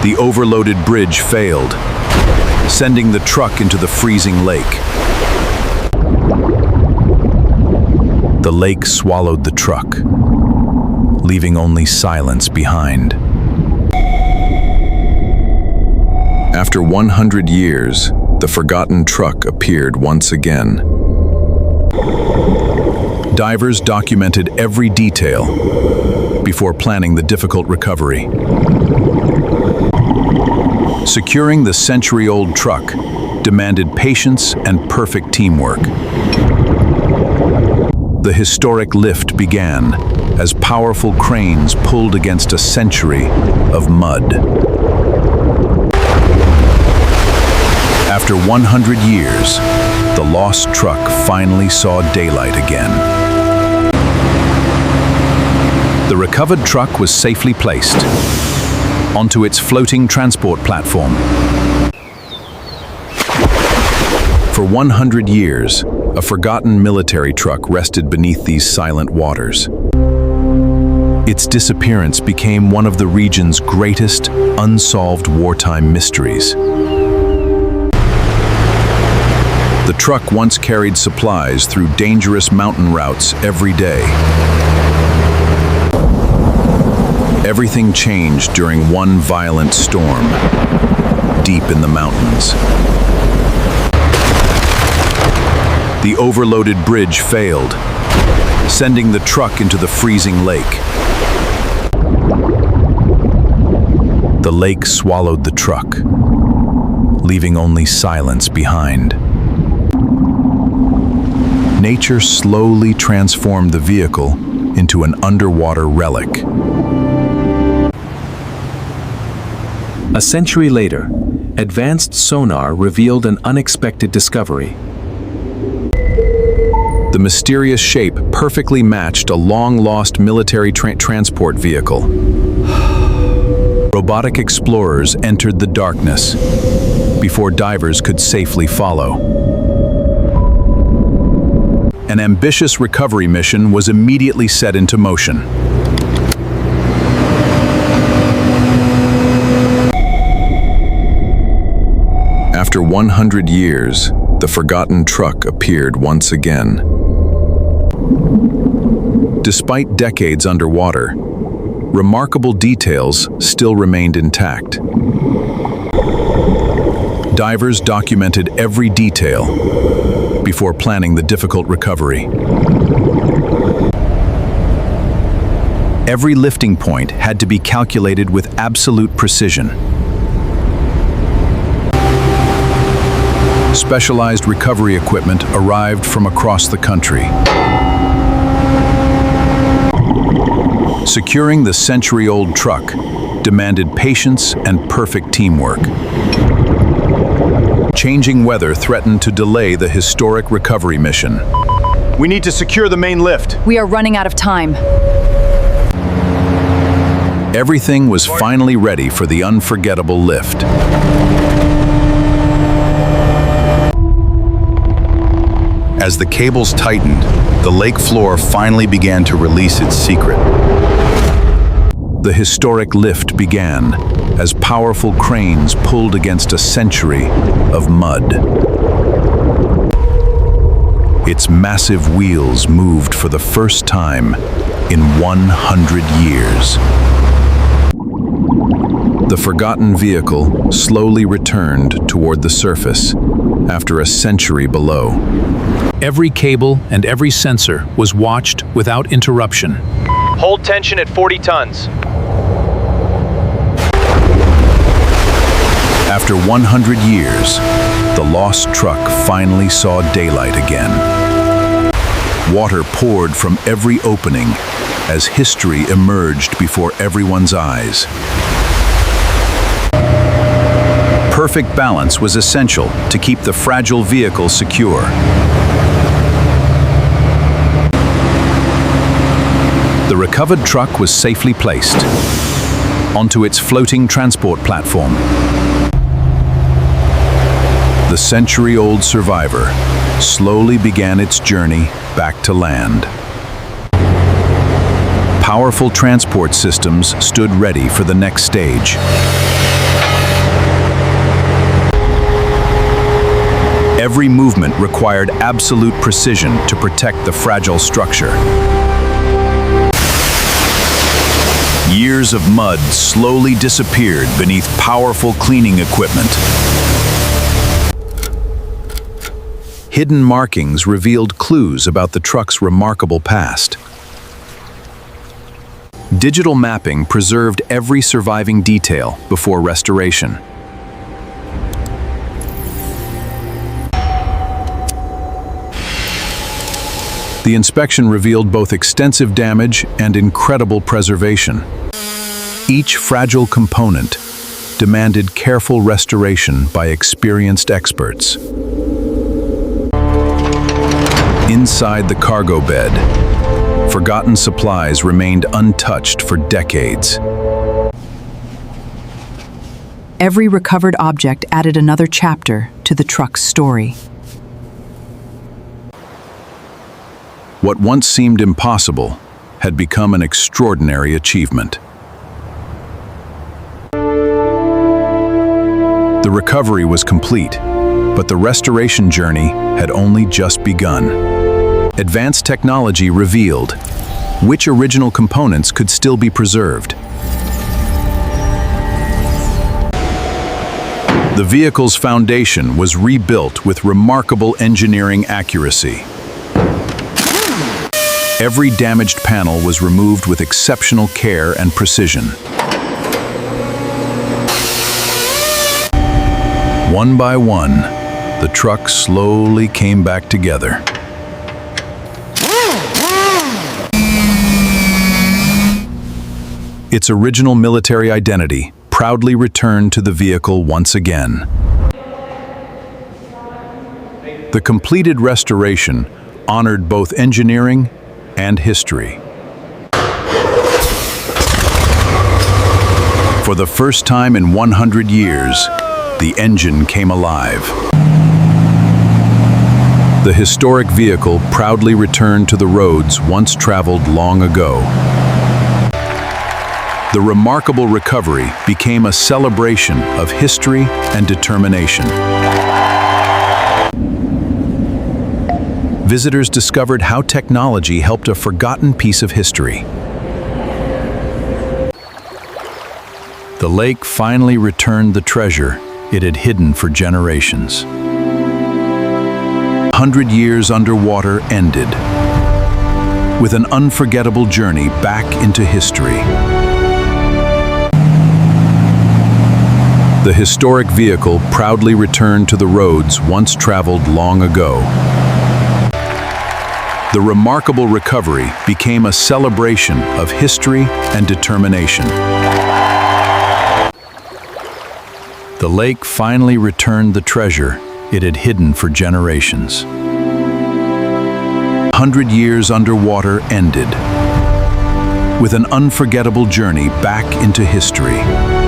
The overloaded bridge failed, sending the truck into the freezing lake. The lake swallowed the truck, leaving only silence behind. After 100 years, the forgotten truck appeared once again. Divers documented every detail before planning the difficult recovery. Securing the century-old truck demanded patience and perfect teamwork. The historic lift began as powerful cranes pulled against a century of mud. After 100 years, the lost truck finally saw daylight again. The recovered truck was safely placed onto its floating transport platform. For 100 years, a forgotten military truck rested beneath these silent waters. Its disappearance became one of the region's greatest unsolved wartime mysteries. The truck once carried supplies through dangerous mountain routes every day. Everything changed during one violent storm, deep in the mountains. The overloaded bridge failed, sending the truck into the freezing lake. The lake swallowed the truck, leaving only silence behind. Nature slowly transformed the vehicle into an underwater relic. A century later, advanced sonar revealed an unexpected discovery. The mysterious shape perfectly matched a long-lost military transport vehicle. Robotic explorers entered the darkness before divers could safely follow. An ambitious recovery mission was immediately set into motion. After 100 years, the forgotten truck appeared once again. Despite decades underwater, remarkable details still remained intact. Divers documented every detail before planning the difficult recovery. Every lifting point had to be calculated with absolute precision. Specialized recovery equipment arrived from across the country. Securing the century-old truck demanded patience and perfect teamwork. Changing weather threatened to delay the historic recovery mission. We need to secure the main lift. We are running out of time. Everything was finally ready for the unforgettable lift. As the cables tightened, the lake floor finally began to release its secret. The historic lift began as powerful cranes pulled against a century of mud. Its massive wheels moved for the first time in 100 years. The forgotten vehicle slowly returned toward the surface after a century below. Every cable and every sensor was watched without interruption. Hold tension at 40 tons. After 100 years, the lost truck finally saw daylight again. Water poured from every opening as history emerged before everyone's eyes. Perfect balance was essential to keep the fragile vehicle secure. The recovered truck was safely placed onto its floating transport platform. The century-old survivor slowly began its journey back to land. Powerful transport systems stood ready for the next stage. Every movement required absolute precision to protect the fragile structure. Years of mud slowly disappeared beneath powerful cleaning equipment. Hidden markings revealed clues about the truck's remarkable past. Digital mapping preserved every surviving detail before restoration. The inspection revealed both extensive damage and incredible preservation. Each fragile component demanded careful restoration by experienced experts. Inside the cargo bed, forgotten supplies remained untouched for decades. Every recovered object added another chapter to the truck's story. What once seemed impossible had become an extraordinary achievement. The recovery was complete, but the restoration journey had only just begun. Advanced technology revealed which original components could still be preserved. The vehicle's foundation was rebuilt with remarkable engineering accuracy. Every damaged panel was removed with exceptional care and precision. One by one, the truck slowly came back together. Its original military identity proudly returned to the vehicle once again. The completed restoration honored both engineering and history. For the first time in 100 years, the engine came alive. The historic vehicle proudly returned to the roads once traveled long ago. The remarkable recovery became a celebration of history and determination. Visitors discovered how technology helped a forgotten piece of history. The lake finally returned the treasure it had hidden for generations. 100 years underwater ended, with an unforgettable journey back into history. The historic vehicle proudly returned to the roads once traveled long ago. The remarkable recovery became a celebration of history and determination. The lake finally returned the treasure it had hidden for generations. 100 years underwater ended, with an unforgettable journey back into history.